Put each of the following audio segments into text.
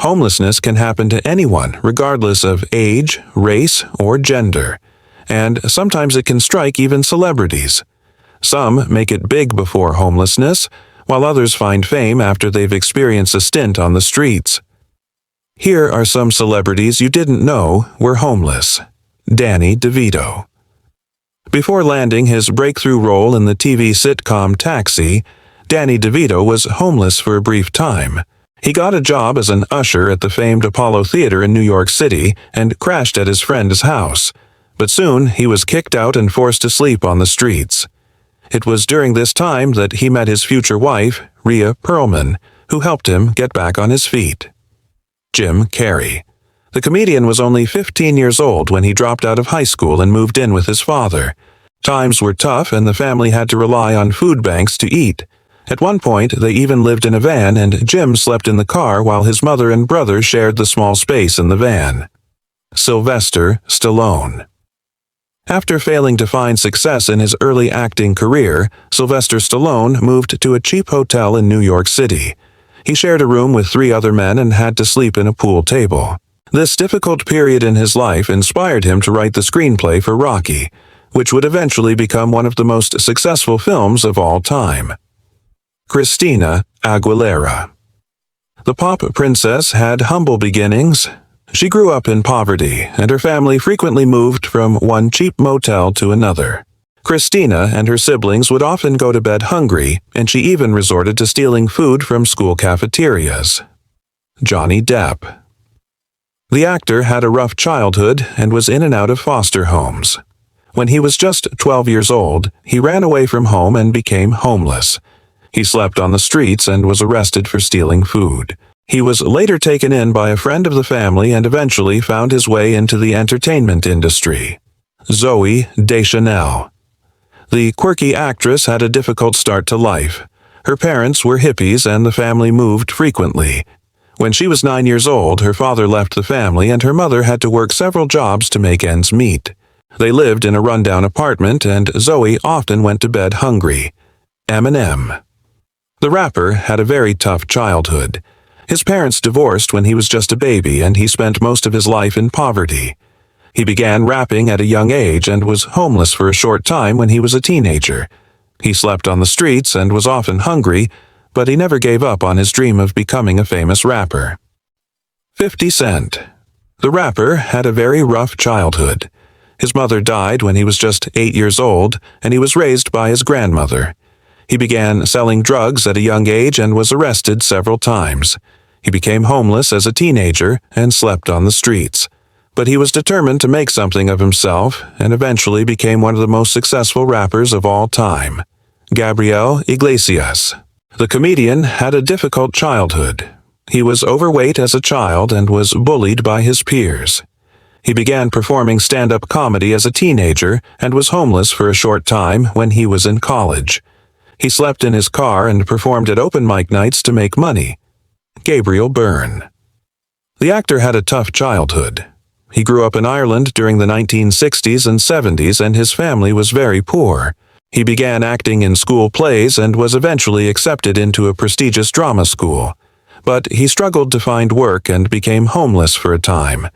Homelessness can happen to anyone, regardless of age, race, or gender. And sometimes it can strike even celebrities. Some make it big before homelessness, while others find fame after they've experienced a stint on the streets. Here are some celebrities you didn't know were homeless. Danny DeVito. Before landing his breakthrough role in the TV sitcom Taxi, Danny DeVito was homeless for a brief time. He got a job as an usher at the famed Apollo Theater in New York City and crashed at his friend's house. But soon he was kicked out and forced to sleep on the streets. It was during this time that he met his future wife, Rhea Perlman, who helped him get back on his feet. Jim Carrey. The comedian was only 15 years old when he dropped out of high school and moved in with his father. Times were tough and the family had to rely on food banks to eat. At one point, they even lived in a van and Jim slept in the car while his mother and brother shared the small space in the van. Sylvester Stallone. After failing to find success in his early acting career, Sylvester Stallone moved to a cheap hotel in New York City. He shared a room with 3 other men and had to sleep in a pool table. This difficult period in his life inspired him to write the screenplay for Rocky, which would eventually become one of the most successful films of all time. Christina Aguilera. The pop princess had humble beginnings. She grew up in poverty, and her family frequently moved from one cheap motel to another. Christina and her siblings would often go to bed hungry, and she even resorted to stealing food from school cafeterias. Johnny Depp. The actor had a rough childhood and was in and out of foster homes. When he was just 12 years old, he ran away from home and became homeless. He slept on the streets and was arrested for stealing food. He was later taken in by a friend of the family and eventually found his way into the entertainment industry. Zooey Deschanel. The quirky actress had a difficult start to life. Her parents were hippies and the family moved frequently. When she was 9 years old, her father left the family and her mother had to work several jobs to make ends meet. They lived in a rundown apartment and Zoe often went to bed hungry. Eminem. The rapper had a very tough childhood. His parents divorced when he was just a baby and he spent most of his life in poverty. He began rapping at a young age and was homeless for a short time when he was a teenager. He slept on the streets and was often hungry, but he never gave up on his dream of becoming a famous rapper. 50 Cent. The rapper had a very rough childhood. His mother died when he was just 8 years old, and he was raised by his grandmother. He began selling drugs at a young age and was arrested several times. He became homeless as a teenager and slept on the streets. But he was determined to make something of himself and eventually became one of the most successful rappers of all time. Gabriel Iglesias. The comedian had a difficult childhood. He was overweight as a child and was bullied by his peers. He began performing stand-up comedy as a teenager and was homeless for a short time when he was in college. He slept in his car and performed at open mic nights to make money. Gabriel Byrne. The actor had a tough childhood. He grew up in Ireland during the 1960s and 70s and his family was very poor. He began acting in school plays and was eventually accepted into a prestigious drama school. But he struggled to find work and became homeless for a time.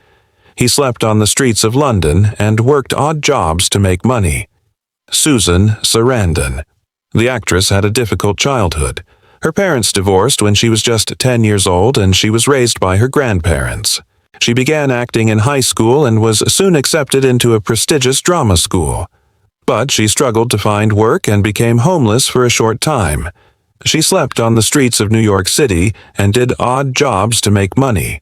He slept on the streets of London and worked odd jobs to make money. Susan Sarandon. The actress had a difficult childhood. Her parents divorced when she was just 10 years old and she was raised by her grandparents. She began acting in high school and was soon accepted into a prestigious drama school. But she struggled to find work and became homeless for a short time. She slept on the streets of New York City and did odd jobs to make money.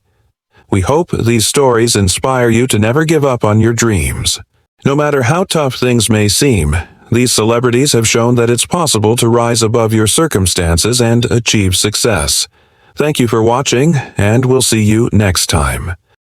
We hope these stories inspire you to never give up on your dreams. No matter how tough things may seem, these celebrities have shown that it's possible to rise above your circumstances and achieve success. Thank you for watching, and we'll see you next time.